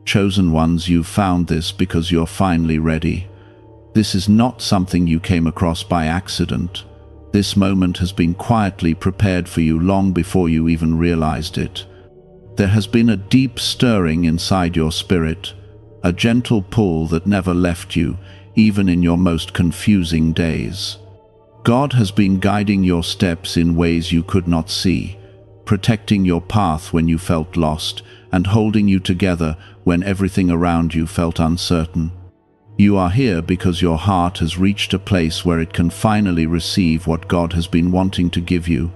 Chosen ones, you've found this because you're finally ready. This is not something you came across by accident. This moment has been quietly prepared for you long before you even realized it. There has been a deep stirring inside your spirit, a gentle pull that never left you, even in your most confusing days. God has been guiding your steps in ways you could not see, protecting your path when you felt lost, and holding you together when everything around you felt uncertain. You are here because your heart has reached a place where it can finally receive what God has been wanting to give you.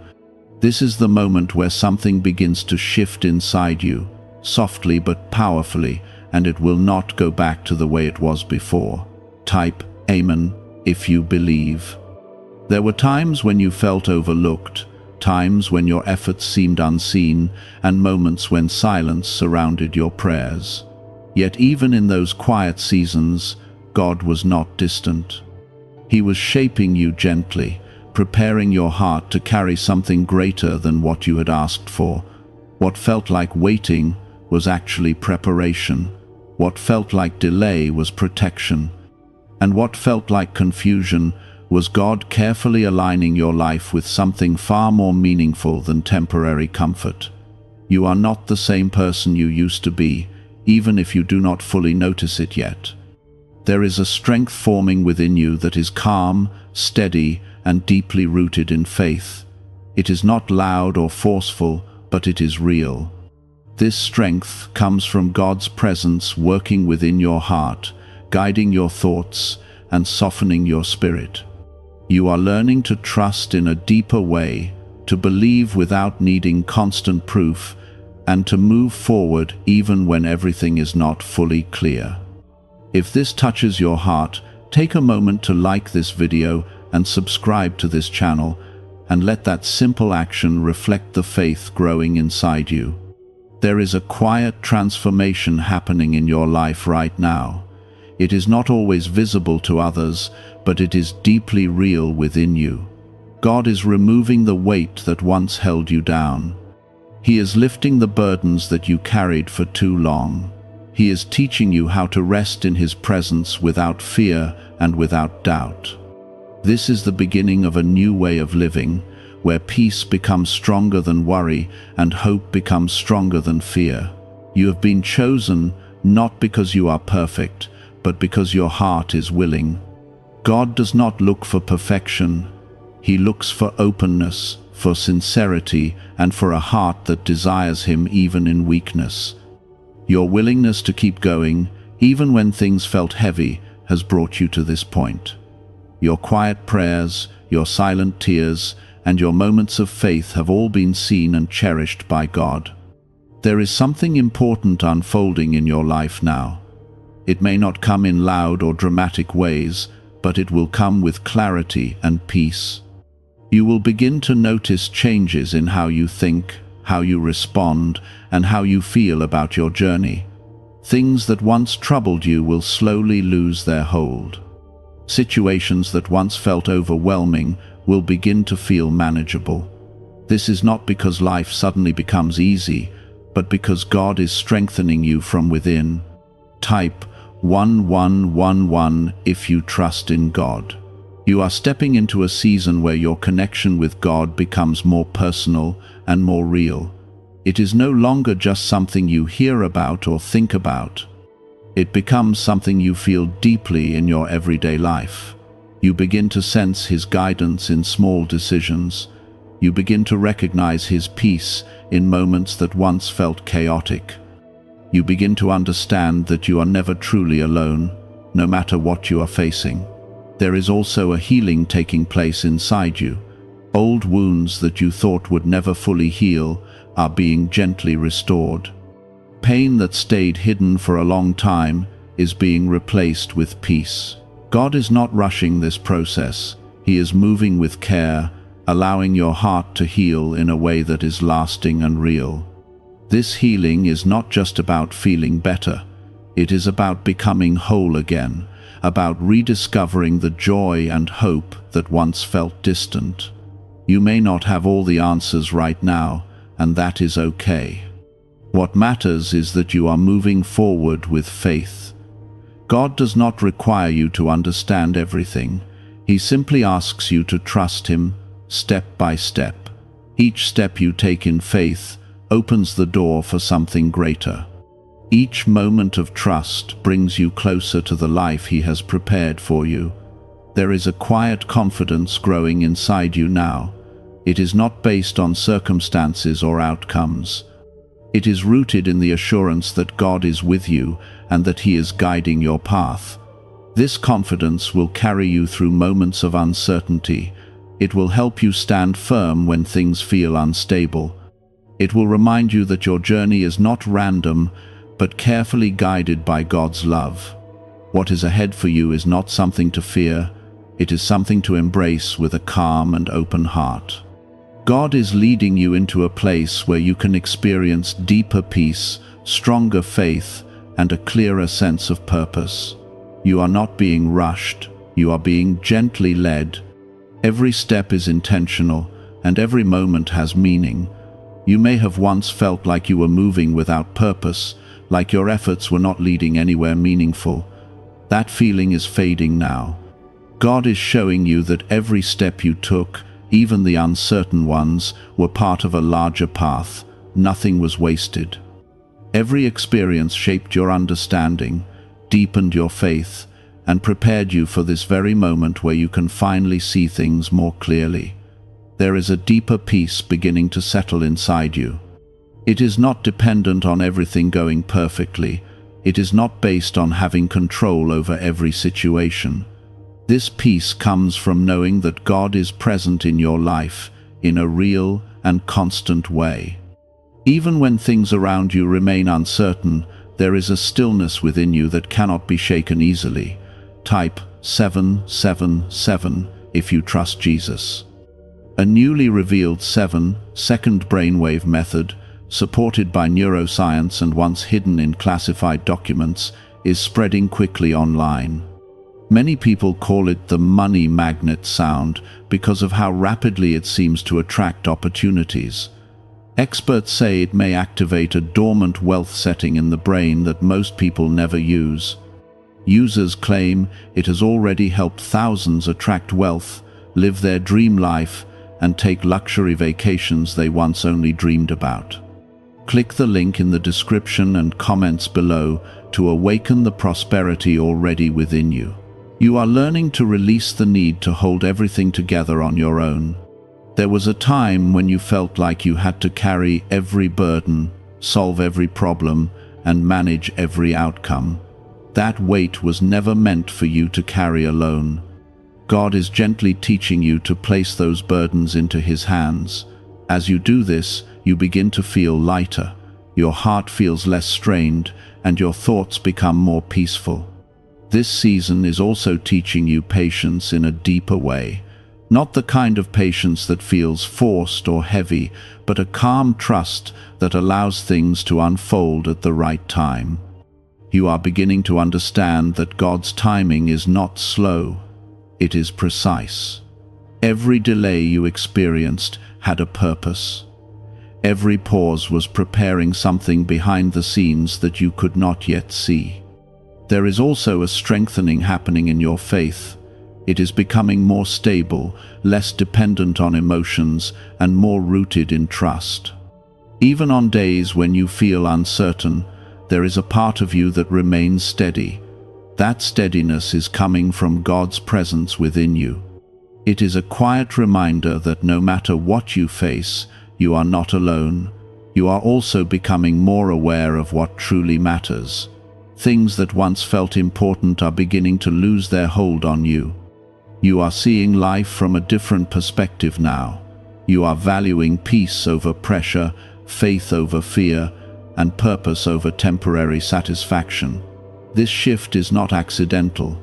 This is the moment where something begins to shift inside you, softly but powerfully, and it will not go back to the way it was before. Type Amen if you believe. There were times when you felt overlooked, times when your efforts seemed unseen, and moments when silence surrounded your prayers. Yet even in those quiet seasons, God was not distant. He was shaping you gently, preparing your heart to carry something greater than what you had asked for. What felt like waiting was actually preparation. What felt like delay was protection. And what felt like confusion was God carefully aligning your life with something far more meaningful than temporary comfort. You are not the same person you used to be, even if you do not fully notice it yet. There is a strength forming within you that is calm, steady, and deeply rooted in faith. It is not loud or forceful, but it is real. This strength comes from God's presence working within your heart, guiding your thoughts, and softening your spirit. You are learning to trust in a deeper way, to believe without needing constant proof, and to move forward even when everything is not fully clear. If this touches your heart, take a moment to like this video and subscribe to this channel, and let that simple action reflect the faith growing inside you. There is a quiet transformation happening in your life right now. It is not always visible to others, but it is deeply real within you. God is removing the weight that once held you down. He is lifting the burdens that you carried for too long. He is teaching you how to rest in His presence without fear and without doubt. This is the beginning of a new way of living, where peace becomes stronger than worry and hope becomes stronger than fear. You have been chosen not because you are perfect, but because your heart is willing. God does not look for perfection. He looks for openness, for sincerity, and for a heart that desires Him even in weakness. Your willingness to keep going, even when things felt heavy, has brought you to this point. Your quiet prayers, your silent tears, and your moments of faith have all been seen and cherished by God. There is something important unfolding in your life now. It may not come in loud or dramatic ways, but it will come with clarity and peace. You will begin to notice changes in how you think, how you respond, and how you feel about your journey. Things that once troubled you will slowly lose their hold. Situations that once felt overwhelming will begin to feel manageable. This is not because life suddenly becomes easy, but because God is strengthening you from within. Type 1111 if you trust in God. You are stepping into a season where your connection with God becomes more personal and more real. It is no longer just something you hear about or think about. It becomes something you feel deeply in your everyday life. You begin to sense His guidance in small decisions. You begin to recognize His peace in moments that once felt chaotic. You begin to understand that you are never truly alone, no matter what you are facing. There is also a healing taking place inside you. Old wounds that you thought would never fully heal are being gently restored. Pain that stayed hidden for a long time is being replaced with peace. God is not rushing this process. He is moving with care, allowing your heart to heal in a way that is lasting and real. This healing is not just about feeling better. It is about becoming whole again, about rediscovering the joy and hope that once felt distant. You may not have all the answers right now, and that is okay. What matters is that you are moving forward with faith. God does not require you to understand everything. He simply asks you to trust Him, step by step. Each step you take in faith opens the door for something greater. Each moment of trust brings you closer to the life He has prepared for you. There is a quiet confidence growing inside you now. It is not based on circumstances or outcomes. It is rooted in the assurance that God is with you and that He is guiding your path. This confidence will carry you through moments of uncertainty. It will help you stand firm when things feel unstable. It will remind you that your journey is not random, but carefully guided by God's love. What is ahead for you is not something to fear. It is something to embrace with a calm and open heart. God is leading you into a place where you can experience deeper peace, stronger faith, and a clearer sense of purpose. You are not being rushed. You are being gently led. Every step is intentional, and every moment has meaning. You may have once felt like you were moving without purpose, like your efforts were not leading anywhere meaningful. That feeling is fading now. God is showing you that every step you took, even the uncertain ones, were part of a larger path. Nothing was wasted. Every experience shaped your understanding, deepened your faith, and prepared you for this very moment where you can finally see things more clearly. There is a deeper peace beginning to settle inside you. It is not dependent on everything going perfectly. It is not based on having control over every situation. This peace comes from knowing that God is present in your life in a real and constant way. Even when things around you remain uncertain, there is a stillness within you that cannot be shaken easily. Type 777 if you trust Jesus. A newly revealed 7-second brainwave method, supported by neuroscience and once hidden in classified documents, is spreading quickly online. Many people call it the money magnet sound because of how rapidly it seems to attract opportunities. Experts say it may activate a dormant wealth setting in the brain that most people never use. Users claim it has already helped thousands attract wealth, live their dream life, and take luxury vacations they once only dreamed about. Click the link in the description and comments below to awaken the prosperity already within you. You are learning to release the need to hold everything together on your own. There was a time when you felt like you had to carry every burden, solve every problem, and manage every outcome. That weight was never meant for you to carry alone. God is gently teaching you to place those burdens into His hands. As you do this, you begin to feel lighter. Your heart feels less strained, and your thoughts become more peaceful. This season is also teaching you patience in a deeper way. Not the kind of patience that feels forced or heavy, but a calm trust that allows things to unfold at the right time. You are beginning to understand that God's timing is not slow. It is precise. Every delay you experienced had a purpose. Every pause was preparing something behind the scenes that you could not yet see. There is also a strengthening happening in your faith. It is becoming more stable, less dependent on emotions, and more rooted in trust. Even on days when you feel uncertain, there is a part of you that remains steady. That steadiness is coming from God's presence within you. It is a quiet reminder that no matter what you face, you are not alone. You are also becoming more aware of what truly matters. Things that once felt important are beginning to lose their hold on you. You are seeing life from a different perspective now. You are valuing peace over pressure, faith over fear, and purpose over temporary satisfaction. This shift is not accidental.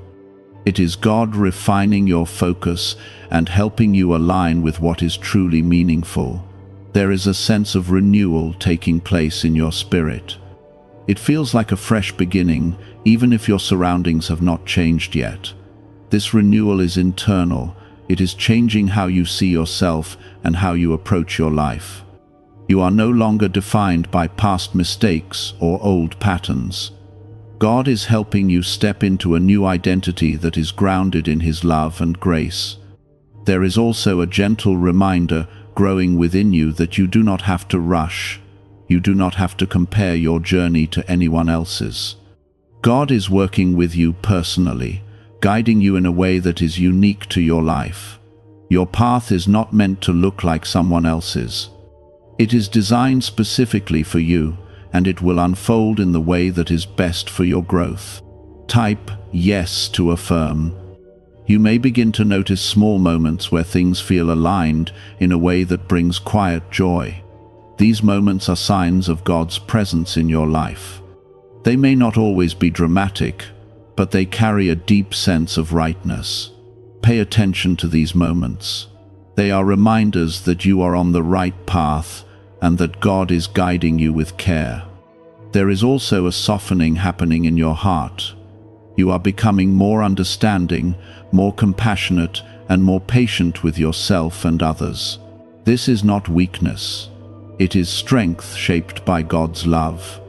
It is God refining your focus and helping you align with what is truly meaningful. There is a sense of renewal taking place in your spirit. It feels like a fresh beginning, even if your surroundings have not changed yet. This renewal is internal. It is changing how you see yourself and how you approach your life. You are no longer defined by past mistakes or old patterns. God is helping you step into a new identity that is grounded in His love and grace. There is also a gentle reminder growing within you that you do not have to rush. You do not have to compare your journey to anyone else's. God is working with you personally, guiding you in a way that is unique to your life. Your path is not meant to look like someone else's. It is designed specifically for you, and it will unfold in the way that is best for your growth. Type yes to affirm. You may begin to notice small moments where things feel aligned in a way that brings quiet joy. These moments are signs of God's presence in your life. They may not always be dramatic, but they carry a deep sense of rightness. Pay attention to these moments. They are reminders that you are on the right path and that God is guiding you with care. There is also a softening happening in your heart. You are becoming more understanding, more compassionate, and more patient with yourself and others. This is not weakness. It is strength shaped by God's love.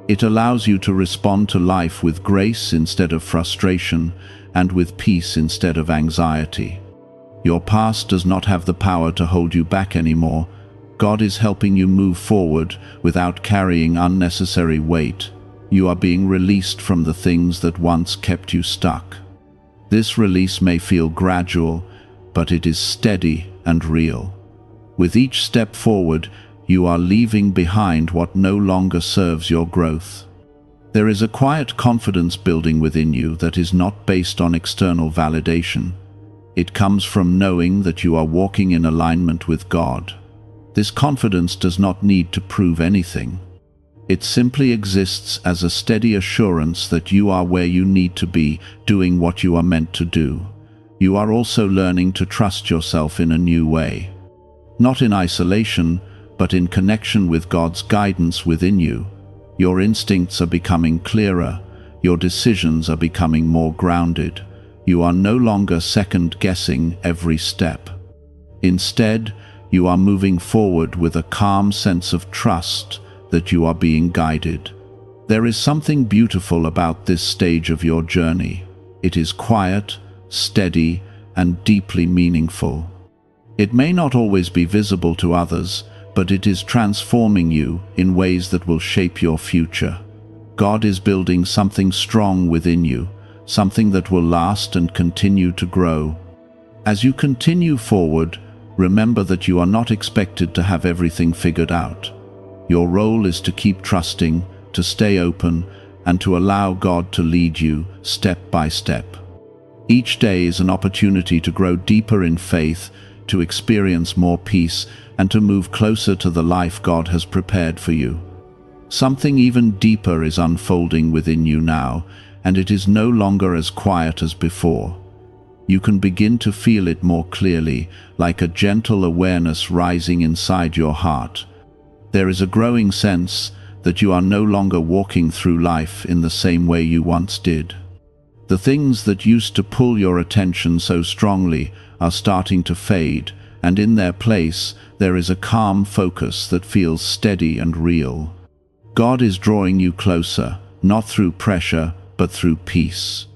It allows you to respond to life with grace instead of frustration, and with peace instead of anxiety. Your past does not have the power to hold you back anymore. God is helping you move forward without carrying unnecessary weight. You are being released from the things that once kept you stuck. This release may feel gradual, but it is steady and real. With each step forward, you are leaving behind what no longer serves your growth. There is a quiet confidence building within you that is not based on external validation. It comes from knowing that you are walking in alignment with God. This confidence does not need to prove anything. It simply exists as a steady assurance that you are where you need to be, doing what you are meant to do. You are also learning to trust yourself in a new way. Not in isolation, but in connection with God's guidance within you. Your instincts are becoming clearer. Your decisions are becoming more grounded. You are no longer second-guessing every step. Instead, you are moving forward with a calm sense of trust that you are being guided. There is something beautiful about this stage of your journey. It is quiet, steady, and deeply meaningful. It may not always be visible to others, but it is transforming you in ways that will shape your future. God is building something strong within you, something that will last and continue to grow. As you continue forward, remember that you are not expected to have everything figured out. Your role is to keep trusting, to stay open, and to allow God to lead you step by step. Each day is an opportunity to grow deeper in faith, to experience more peace, and to move closer to the life God has prepared for you. Something even deeper is unfolding within you now, and it is no longer as quiet as before. You can begin to feel it more clearly, like a gentle awareness rising inside your heart. There is a growing sense that you are no longer walking through life in the same way you once did. The things that used to pull your attention so strongly are starting to fade, and in their place, there is a calm focus that feels steady and real. God is drawing you closer, not through pressure, but through peace.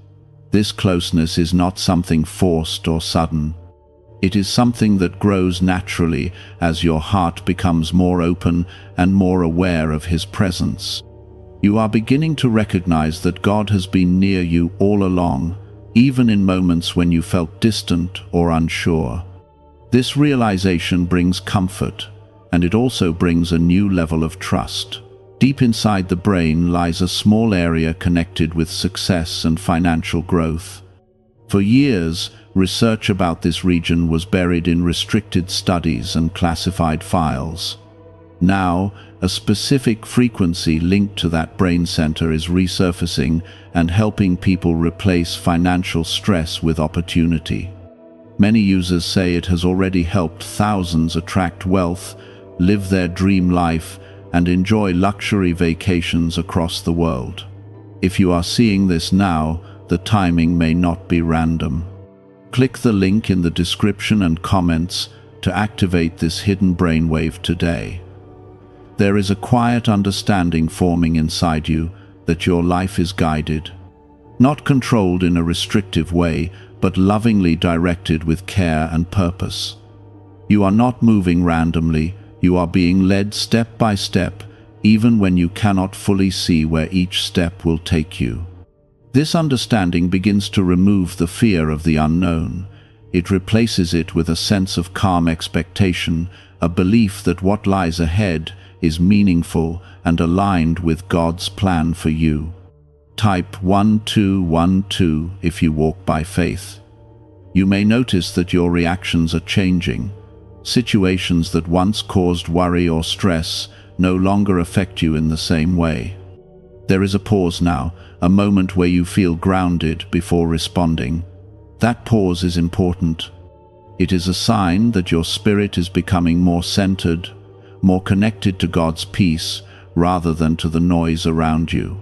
This closeness is not something forced or sudden. It is something that grows naturally as your heart becomes more open and more aware of His presence. You are beginning to recognize that God has been near you all along, even in moments when you felt distant or unsure. This realization brings comfort, and it also brings a new level of trust. Deep inside the brain lies a small area connected with success and financial growth. For years, research about this region was buried in restricted studies and classified files. Now, a specific frequency linked to that brain center is resurfacing and helping people replace financial stress with opportunity. Many users say it has already helped thousands attract wealth, live their dream life, and enjoy luxury vacations across the world. If you are seeing this now, the timing may not be random. Click the link in the description and comments to activate this hidden brainwave today. There is a quiet understanding forming inside you that your life is guided, not controlled in a restrictive way, but lovingly directed with care and purpose. You are not moving randomly, you are being led step by step, even when you cannot fully see where each step will take you. This understanding begins to remove the fear of the unknown. It replaces it with a sense of calm expectation, a belief that what lies ahead is meaningful and aligned with God's plan for you. Type 1212 if you walk by faith. You may notice that your reactions are changing. Situations that once caused worry or stress no longer affect you in the same way. There is a pause now, a moment where you feel grounded before responding. That pause is important. It is a sign that your spirit is becoming more centered, more connected to God's peace rather than to the noise around you.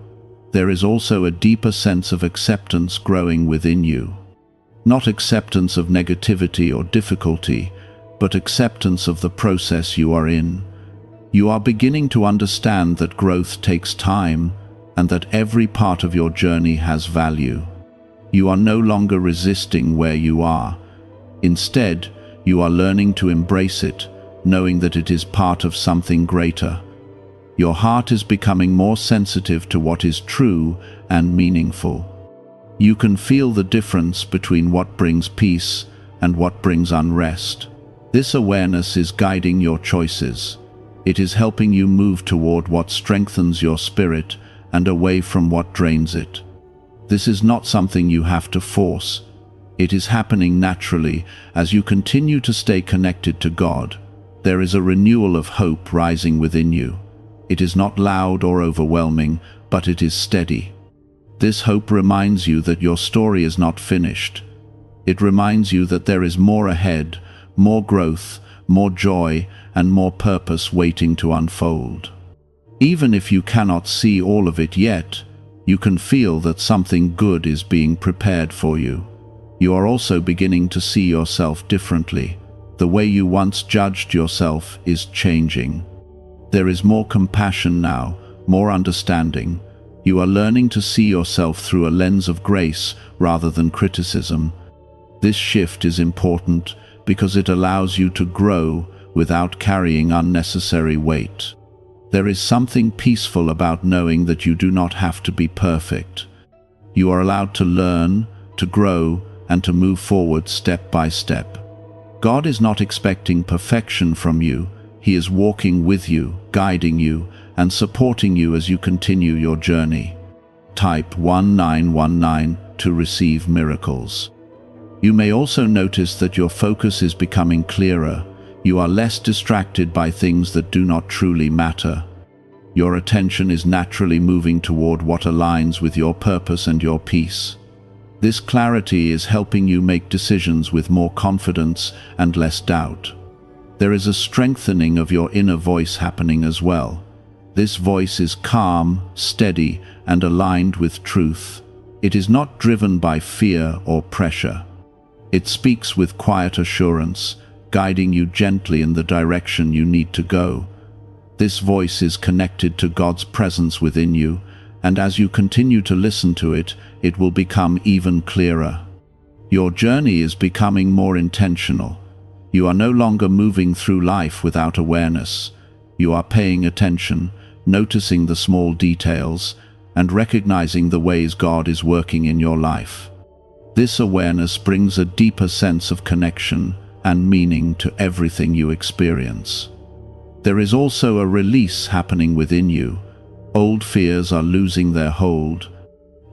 There is also a deeper sense of acceptance growing within you. Not acceptance of negativity or difficulty, but acceptance of the process you are in. You are beginning to understand that growth takes time and that every part of your journey has value. You are no longer resisting where you are. Instead, you are learning to embrace it, knowing that it is part of something greater. Your heart is becoming more sensitive to what is true and meaningful. You can feel the difference between what brings peace and what brings unrest. This awareness is guiding your choices. It is helping you move toward what strengthens your spirit and away from what drains it. This is not something you have to force. It is happening naturally as you continue to stay connected to God. There is a renewal of hope rising within you. It is not loud or overwhelming, but it is steady. This hope reminds you that your story is not finished. It reminds you that there is more ahead, more growth, more joy, and more purpose waiting to unfold. Even if you cannot see all of it yet, you can feel that something good is being prepared for you. You are also beginning to see yourself differently. The way you once judged yourself is changing. There is more compassion now, more understanding. You are learning to see yourself through a lens of grace rather than criticism. This shift is important because it allows you to grow without carrying unnecessary weight. There is something peaceful about knowing that you do not have to be perfect. You are allowed to learn, to grow, and to move forward step by step. God is not expecting perfection from you. He is walking with you, guiding you, and supporting you as you continue your journey. Type 1919 to receive miracles. You may also notice that your focus is becoming clearer. You are less distracted by things that do not truly matter. Your attention is naturally moving toward what aligns with your purpose and your peace. This clarity is helping you make decisions with more confidence and less doubt. There is a strengthening of your inner voice happening as well. This voice is calm, steady, and aligned with truth. It is not driven by fear or pressure. It speaks with quiet assurance, guiding you gently in the direction you need to go. This voice is connected to God's presence within you, and as you continue to listen to it, it will become even clearer. Your journey is becoming more intentional. You are no longer moving through life without awareness. You are paying attention, noticing the small details, and recognizing the ways God is working in your life. This awareness brings a deeper sense of connection and meaning to everything you experience. There is also a release happening within you. Old fears are losing their hold.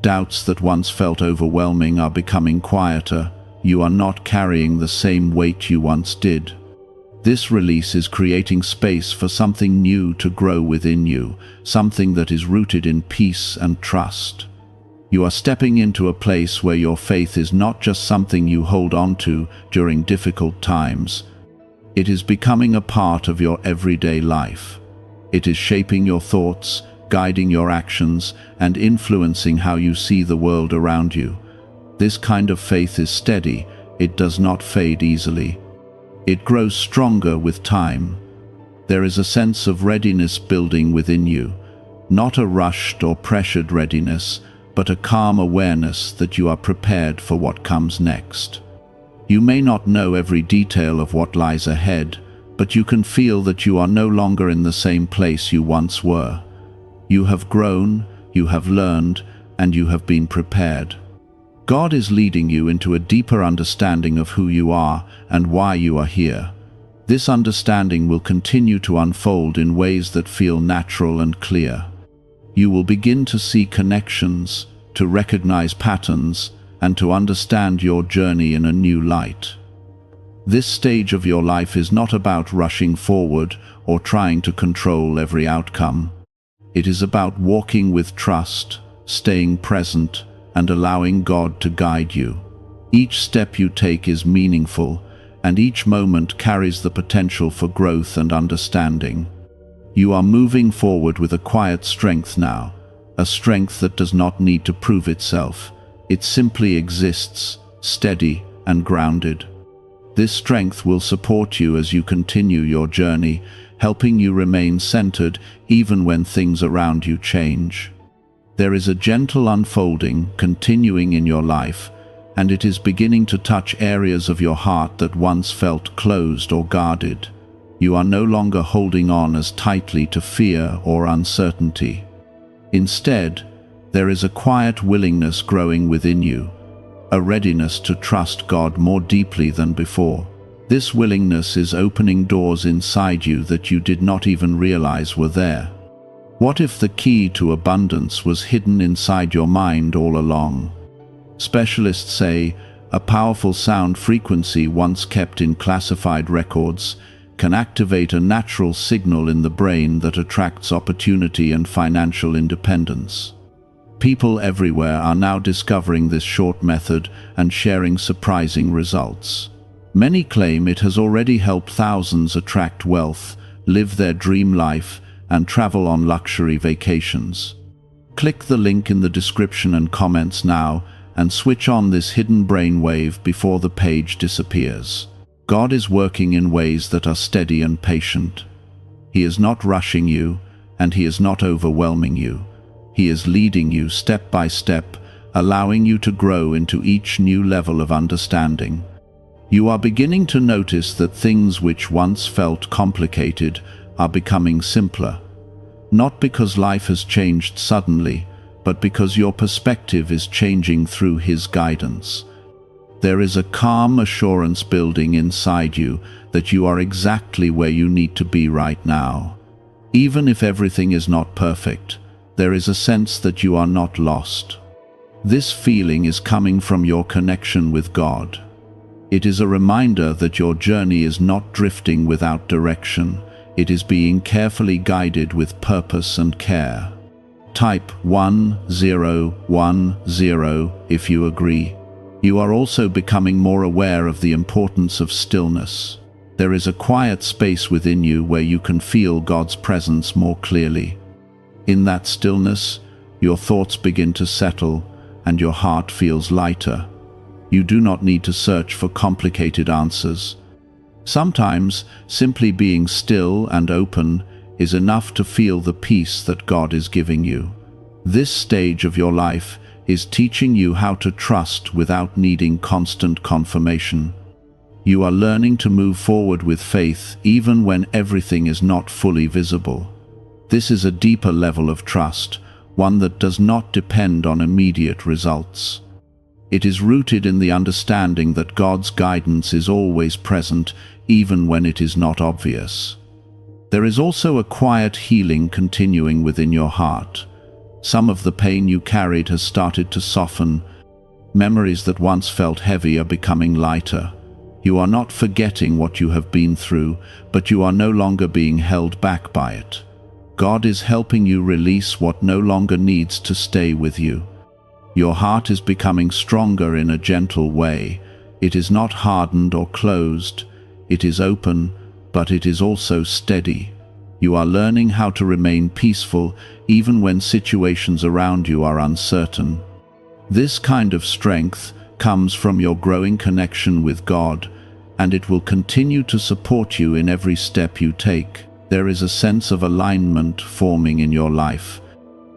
Doubts that once felt overwhelming are becoming quieter. You are not carrying the same weight you once did. This release is creating space for something new to grow within you, something that is rooted in peace and trust. You are stepping into a place where your faith is not just something you hold on to during difficult times. It is becoming a part of your everyday life. It is shaping your thoughts, guiding your actions, and influencing how you see the world around you. This kind of faith is steady. It does not fade easily. It grows stronger with time. There is a sense of readiness building within you, not a rushed or pressured readiness, but a calm awareness that you are prepared for what comes next. You may not know every detail of what lies ahead, but you can feel that you are no longer in the same place you once were. You have grown, you have learned, and you have been prepared. God is leading you into a deeper understanding of who you are and why you are here. This understanding will continue to unfold in ways that feel natural and clear. You will begin to see connections, to recognize patterns, and to understand your journey in a new light. This stage of your life is not about rushing forward or trying to control every outcome. It is about walking with trust, staying present, and allowing God to guide you. Each step you take is meaningful, and each moment carries the potential for growth and understanding. You are moving forward with a quiet strength now, a strength that does not need to prove itself. It simply exists, steady and grounded. This strength will support you as you continue your journey, helping you remain centered even when things around you change. There is a gentle unfolding continuing in your life, and it is beginning to touch areas of your heart that once felt closed or guarded. You are no longer holding on as tightly to fear or uncertainty. Instead, there is a quiet willingness growing within you, a readiness to trust God more deeply than before. This willingness is opening doors inside you that you did not even realize were there. What if the key to abundance was hidden inside your mind all along? Specialists say a powerful sound frequency once kept in classified records can activate a natural signal in the brain that attracts opportunity and financial independence. People everywhere are now discovering this short method and sharing surprising results. Many claim it has already helped thousands attract wealth, live their dream life, and travel on luxury vacations. Click the link in the description and comments now and switch on this hidden brainwave before the page disappears. God is working in ways that are steady and patient. He is not rushing you, and He is not overwhelming you. He is leading you step by step, allowing you to grow into each new level of understanding. You are beginning to notice that things which once felt complicated are becoming simpler. Not because life has changed suddenly, but because your perspective is changing through His guidance. There is a calm assurance building inside you that you are exactly where you need to be right now. Even if everything is not perfect, there is a sense that you are not lost. This feeling is coming from your connection with God. It is a reminder that your journey is not drifting without direction. It is being carefully guided with purpose and care. Type 1010 if you agree. You are also becoming more aware of the importance of stillness. There is a quiet space within you where you can feel God's presence more clearly. In that stillness, your thoughts begin to settle and your heart feels lighter. You do not need to search for complicated answers. Sometimes, simply being still and open is enough to feel the peace that God is giving you. This stage of your life is teaching you how to trust without needing constant confirmation. You are learning to move forward with faith even when everything is not fully visible. This is a deeper level of trust, one that does not depend on immediate results. It is rooted in the understanding that God's guidance is always present, even when it is not obvious. There is also a quiet healing continuing within your heart. Some of the pain you carried has started to soften. Memories that once felt heavy are becoming lighter. You are not forgetting what you have been through, but you are no longer being held back by it. God is helping you release what no longer needs to stay with you. Your heart is becoming stronger in a gentle way. It is not hardened or closed. It is open, but it is also steady. You are learning how to remain peaceful even when situations around you are uncertain. This kind of strength comes from your growing connection with God, and it will continue to support you in every step you take. There is a sense of alignment forming in your life.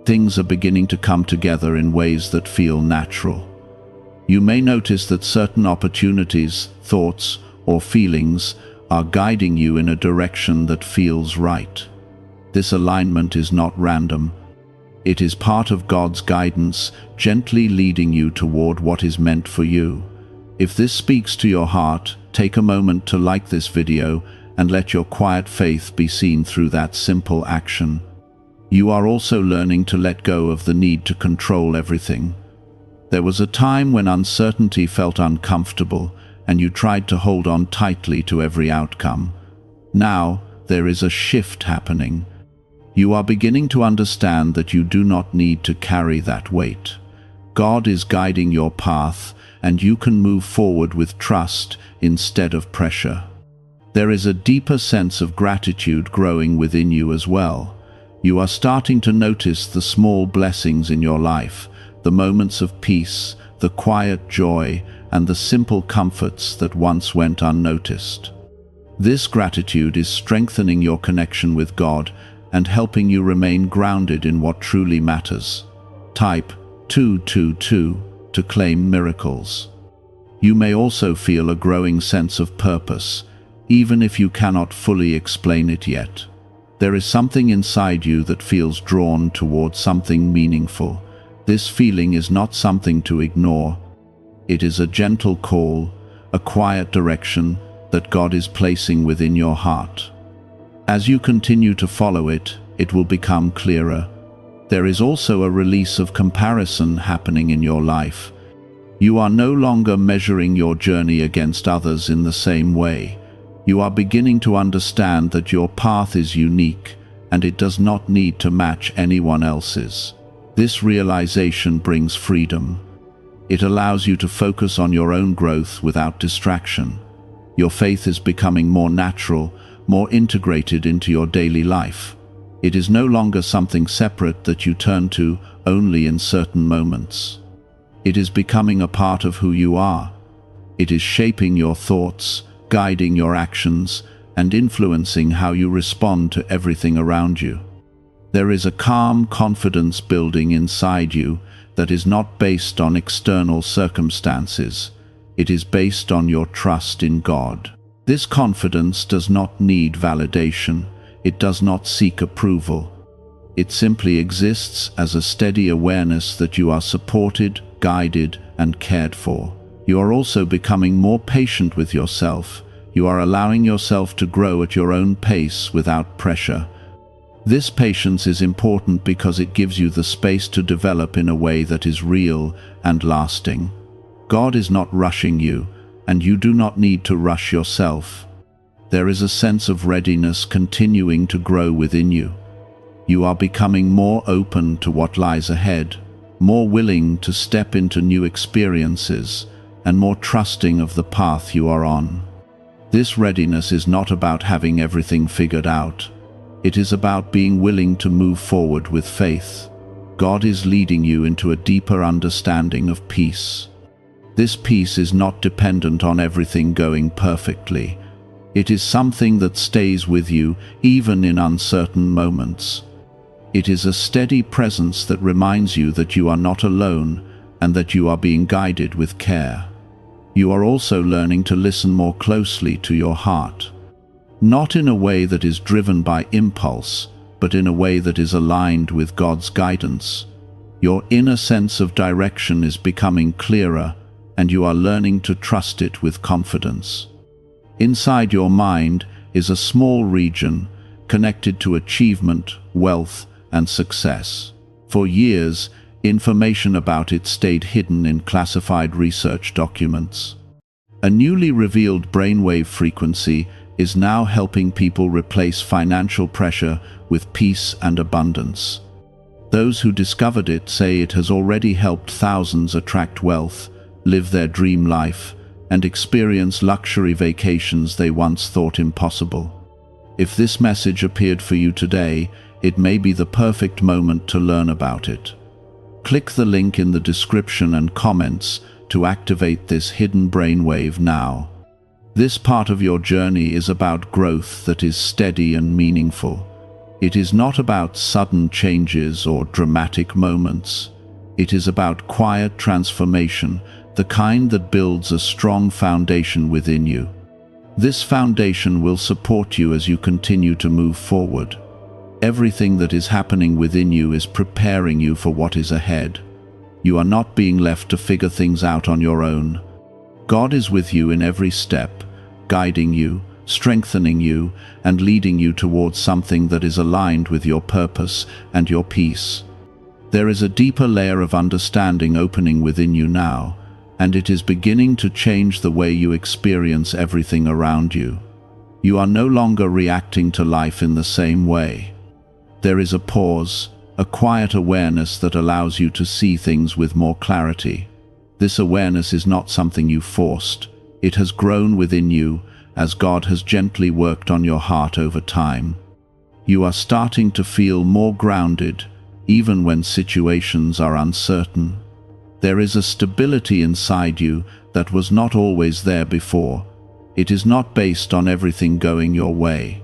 Things are beginning to come together in ways that feel natural. You may notice that certain opportunities, thoughts, or feelings are guiding you in a direction that feels right. This alignment is not random. It is part of God's guidance, gently leading you toward what is meant for you. If this speaks to your heart, take a moment to like this video and let your quiet faith be seen through that simple action. You are also learning to let go of the need to control everything. There was a time when uncertainty felt uncomfortable and you tried to hold on tightly to every outcome. Now, there is a shift happening. You are beginning to understand that you do not need to carry that weight. God is guiding your path, and you can move forward with trust instead of pressure. There is a deeper sense of gratitude growing within you as well. You are starting to notice the small blessings in your life, the moments of peace, the quiet joy, and the simple comforts that once went unnoticed. This gratitude is strengthening your connection with God and helping you remain grounded in what truly matters. Type 222 to claim miracles. You may also feel a growing sense of purpose, even if you cannot fully explain it yet. There is something inside you that feels drawn towards something meaningful. This feeling is not something to ignore. It is a gentle call, a quiet direction that God is placing within your heart. As you continue to follow it, it will become clearer. There is also a release of comparison happening in your life. You are no longer measuring your journey against others in the same way. You are beginning to understand that your path is unique and it does not need to match anyone else's. This realization brings freedom. It allows you to focus on your own growth without distraction. Your faith is becoming more natural, more integrated into your daily life. It is no longer something separate that you turn to only in certain moments. It is becoming a part of who you are. It is shaping your thoughts, guiding your actions, and influencing how you respond to everything around you. There is a calm confidence building inside you that is not based on external circumstances. It is based on your trust in God. This confidence does not need validation. It does not seek approval. It simply exists as a steady awareness that you are supported, guided, and cared for. You are also becoming more patient with yourself. You are allowing yourself to grow at your own pace without pressure. This patience is important because it gives you the space to develop in a way that is real and lasting. God is not rushing you, and you do not need to rush yourself. There is a sense of readiness continuing to grow within you. You are becoming more open to what lies ahead, more willing to step into new experiences, and more trusting of the path you are on. This readiness is not about having everything figured out. It is about being willing to move forward with faith. God is leading you into a deeper understanding of peace. This peace is not dependent on everything going perfectly. It is something that stays with you even in uncertain moments. It is a steady presence that reminds you that you are not alone and that you are being guided with care. You are also learning to listen more closely to your heart. Not in a way that is driven by impulse, but in a way that is aligned with God's guidance. Your inner sense of direction is becoming clearer, and you are learning to trust it with confidence. Inside your mind is a small region connected to achievement, wealth, and success. For years, information about it stayed hidden in classified research documents. A newly revealed brainwave frequency is now helping people replace financial pressure with peace and abundance. Those who discovered it say it has already helped thousands attract wealth, live their dream life, and experience luxury vacations they once thought impossible. If this message appeared for you today, it may be the perfect moment to learn about it. Click the link in the description and comments to activate this hidden brainwave now. This part of your journey is about growth that is steady and meaningful. It is not about sudden changes or dramatic moments. It is about quiet transformation, the kind that builds a strong foundation within you. This foundation will support you as you continue to move forward. Everything that is happening within you is preparing you for what is ahead. You are not being left to figure things out on your own. God is with you in every step, guiding you, strengthening you, and leading you towards something that is aligned with your purpose and your peace. There is a deeper layer of understanding opening within you now, and it is beginning to change the way you experience everything around you. You are no longer reacting to life in the same way. There is a pause, a quiet awareness that allows you to see things with more clarity. This awareness is not something you forced. It has grown within you as God has gently worked on your heart over time. You are starting to feel more grounded, even when situations are uncertain. There is a stability inside you that was not always there before. It is not based on everything going your way.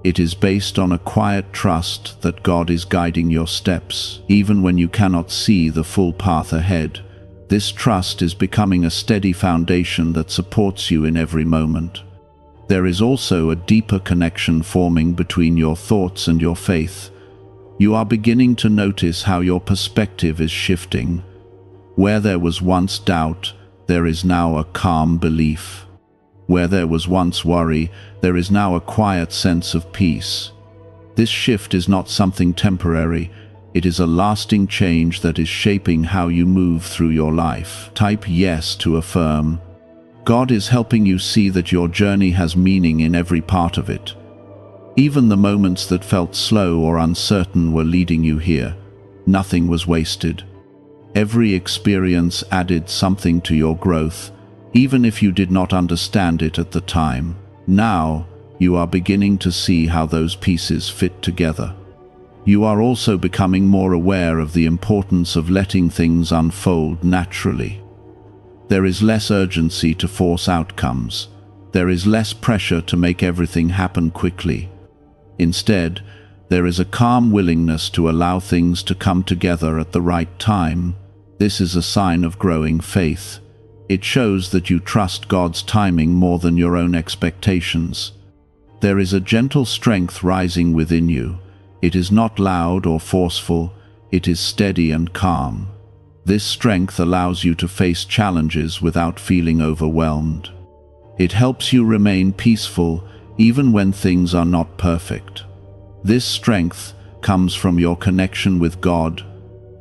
It is based on a quiet trust that God is guiding your steps, even when you cannot see the full path ahead. This trust is becoming a steady foundation that supports you in every moment. There is also a deeper connection forming between your thoughts and your faith. You are beginning to notice how your perspective is shifting. Where there was once doubt, there is now a calm belief. Where there was once worry, there is now a quiet sense of peace. This shift is not something temporary. It is a lasting change that is shaping how you move through your life. Type yes to affirm. God is helping you see that your journey has meaning in every part of it. Even the moments that felt slow or uncertain were leading you here. Nothing was wasted. Every experience added something to your growth, even if you did not understand it at the time. Now, you are beginning to see how those pieces fit together. You are also becoming more aware of the importance of letting things unfold naturally. There is less urgency to force outcomes. There is less pressure to make everything happen quickly. Instead, there is a calm willingness to allow things to come together at the right time. This is a sign of growing faith. It shows that you trust God's timing more than your own expectations. There is a gentle strength rising within you. It is not loud or forceful. It is steady and calm. This strength allows you to face challenges without feeling overwhelmed. It helps you remain peaceful even when things are not perfect. This strength comes from your connection with God,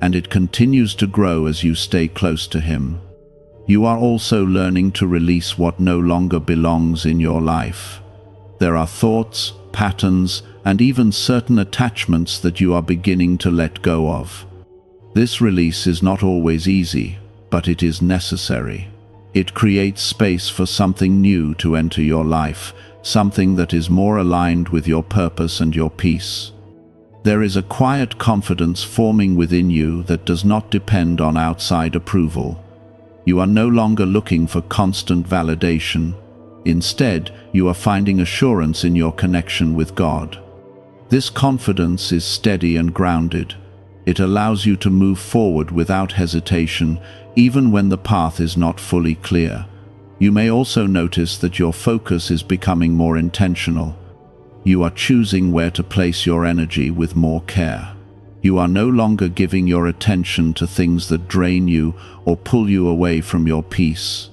and it continues to grow as you stay close to Him. You are also learning to release what no longer belongs in your life. There are thoughts, patterns, and even certain attachments that you are beginning to let go of. This release is not always easy, but it is necessary. It creates space for something new to enter your life, something that is more aligned with your purpose and your peace. There is a quiet confidence forming within you that does not depend on outside approval. You are no longer looking for constant validation. Instead, you are finding assurance in your connection with God. This confidence is steady and grounded. It allows you to move forward without hesitation, even when the path is not fully clear. You may also notice that your focus is becoming more intentional. You are choosing where to place your energy with more care. You are no longer giving your attention to things that drain you or pull you away from your peace.